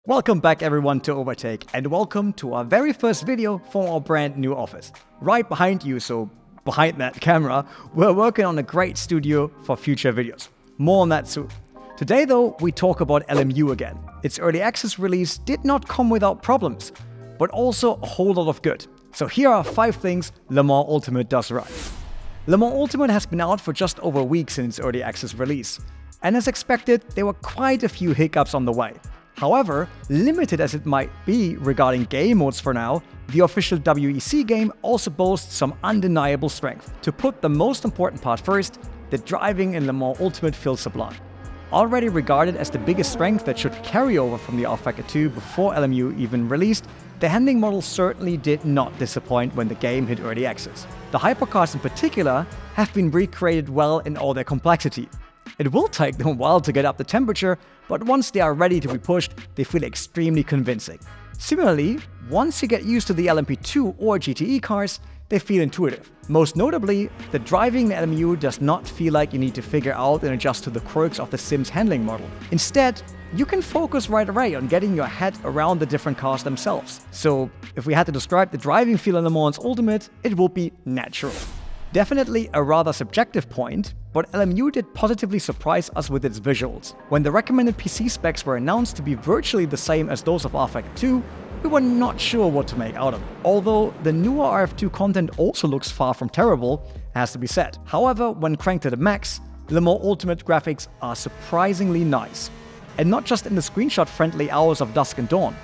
Welcome back everyone to Overtake, and welcome to our very first video for our brand new office. Right behind you, so behind that camera, we're working on a great studio for future videos. More on that soon. Today though, we talk about LMU again. Its early access release did not come without problems, but also a whole lot of good. So here are 5 things Le Mans Ultimate does right. Le Mans Ultimate has been out for just over a week since its early access release, and as expected, there were quite a few hiccups on the way. However, limited as it might be regarding game modes for now, the official WEC game also boasts some undeniable strength. To put the most important part first, the driving in Le Mans Ultimate feels sublime. Already regarded as the biggest strength that should carry over from the R-Factor 2 before LMU even released, the handling model certainly did not disappoint when the game hit early access. The hypercars in particular have been recreated well in all their complexity. It will take them a while to get up the temperature, but once they are ready to be pushed, they feel extremely convincing. Similarly, once you get used to the LMP2 or GTE cars, they feel intuitive. Most notably, the driving in LMU does not feel like you need to figure out and adjust to the quirks of the Sim's handling model. Instead, you can focus right away on getting your head around the different cars themselves. So, if we had to describe the driving feel in Le Mans Ultimate, it would be natural. Definitely a rather subjective point, but LMU did positively surprise us with its visuals. When the recommended PC specs were announced to be virtually the same as those of R-Factor 2, we were not sure what to make out of it. Although the newer RF2 content also looks far from terrible, has to be said. However, when cranked to the max, Le Mans Ultimate graphics are surprisingly nice. And not just in the screenshot-friendly hours of dusk and dawn.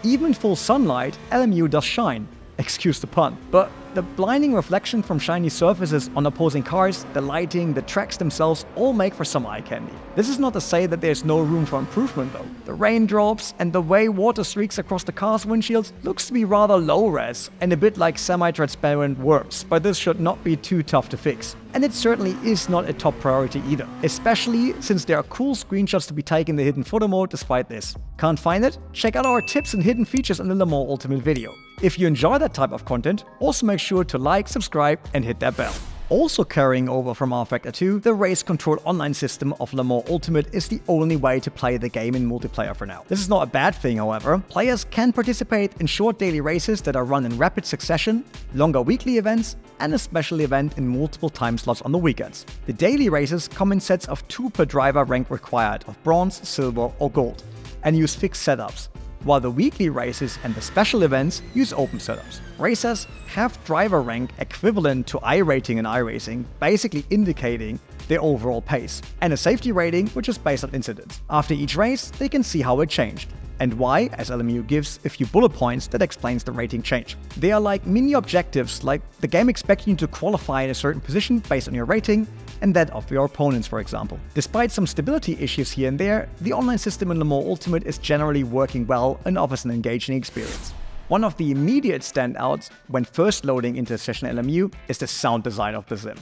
Even in full sunlight, LMU does shine. Excuse the pun. But the blinding reflection from shiny surfaces on opposing cars, the lighting, the tracks themselves all make for some eye candy. This is not to say that there's no room for improvement though. The raindrops and the way water streaks across the car's windshields looks to be rather low-res and a bit like semi-transparent worms, but this should not be too tough to fix. And it certainly is not a top priority either, especially since there are cool screenshots to be taken in the hidden photo mode despite this. Can't find it? Check out our tips and hidden features in the Le Mans Ultimate video. If you enjoy that type of content, also make sure to like, subscribe and hit that bell. Also carrying over from R-Factor 2, the race control online system of Le Mans Ultimate is the only way to play the game in multiplayer for now. This is not a bad thing, however. Players can participate in short daily races that are run in rapid succession, longer weekly events, and a special event in multiple time slots on the weekends. The daily races come in sets of 2 per driver rank required of bronze, silver or gold, and use fixed setups, while the weekly races and the special events use open setups. Racers have driver rank equivalent to iRating in iRacing, basically indicating their overall pace, and a safety rating which is based on incidents. After each race, they can see how it changed, and why, as LMU gives a few bullet points that explains the rating change. They are like mini objectives, like the game expecting you to qualify in a certain position based on your rating, and that of your opponents, for example. Despite some stability issues here and there, the online system in Le Mans Ultimate is generally working well and offers an engaging experience. One of the immediate standouts when first loading into session LMU is the sound design of the sim.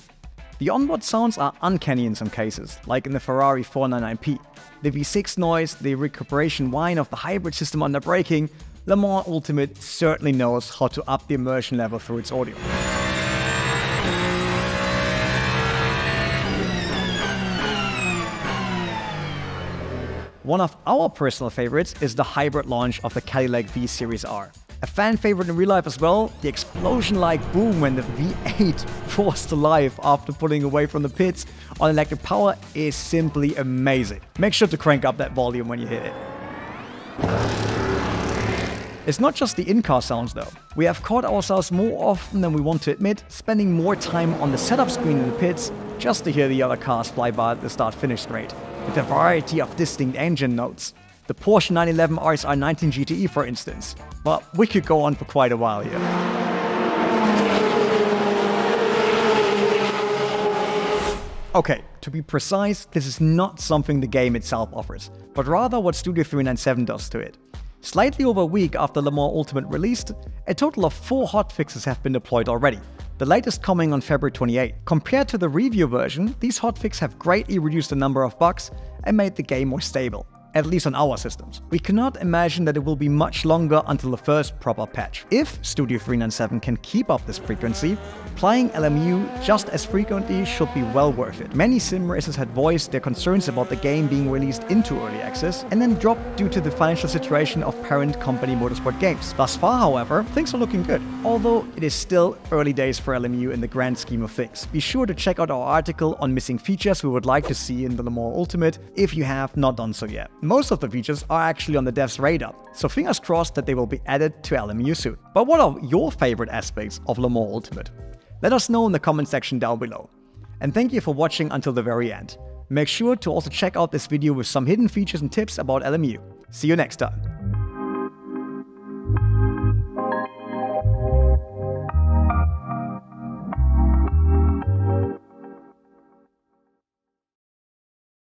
The onboard sounds are uncanny in some cases, like in the Ferrari 499P. The V6 noise, the recuperation whine of the hybrid system under braking, Le Mans Ultimate certainly knows how to up the immersion level through its audio. One of our personal favorites is the hybrid launch of the Cadillac V Series R. A fan favorite in real life as well, the explosion-like boom when the V8 roars to life after pulling away from the pits on electric power is simply amazing. Make sure to crank up that volume when you hit it. It's not just the in-car sounds though. We have caught ourselves more often than we want to admit, spending more time on the setup screen in the pits just to hear the other cars fly by at the start-finish straight, with a variety of distinct engine notes. The Porsche 911 RSR 19 GTE for instance. But we could go on for quite a while here. Okay, to be precise, this is not something the game itself offers, but rather what Studio 397 does to it. Slightly over a week after Le Mans Ultimate released, a total of 4 hotfixes have been deployed already, the latest coming on February 28. Compared to the review version, these hotfixes have greatly reduced the number of bugs and made the game more stable. at least on our systems. We cannot imagine that it will be much longer until the first proper patch. If Studio 397 can keep up this frequency, playing LMU just as frequently should be well worth it. Many sim racers had voiced their concerns about the game being released into early access and then dropped due to the financial situation of parent company Motorsport Games. Thus far, however, things are looking good, although it is still early days for LMU in the grand scheme of things. Be sure to check out our article on missing features we would like to see in the Le Mans Ultimate if you have not done so yet. Most of the features are actually on the devs' radar, so fingers crossed that they will be added to LMU soon. But what are your favorite aspects of Le Mans Ultimate? Let us know in the comment section down below. And thank you for watching until the very end. Make sure to also check out this video with some hidden features and tips about LMU. See you next time.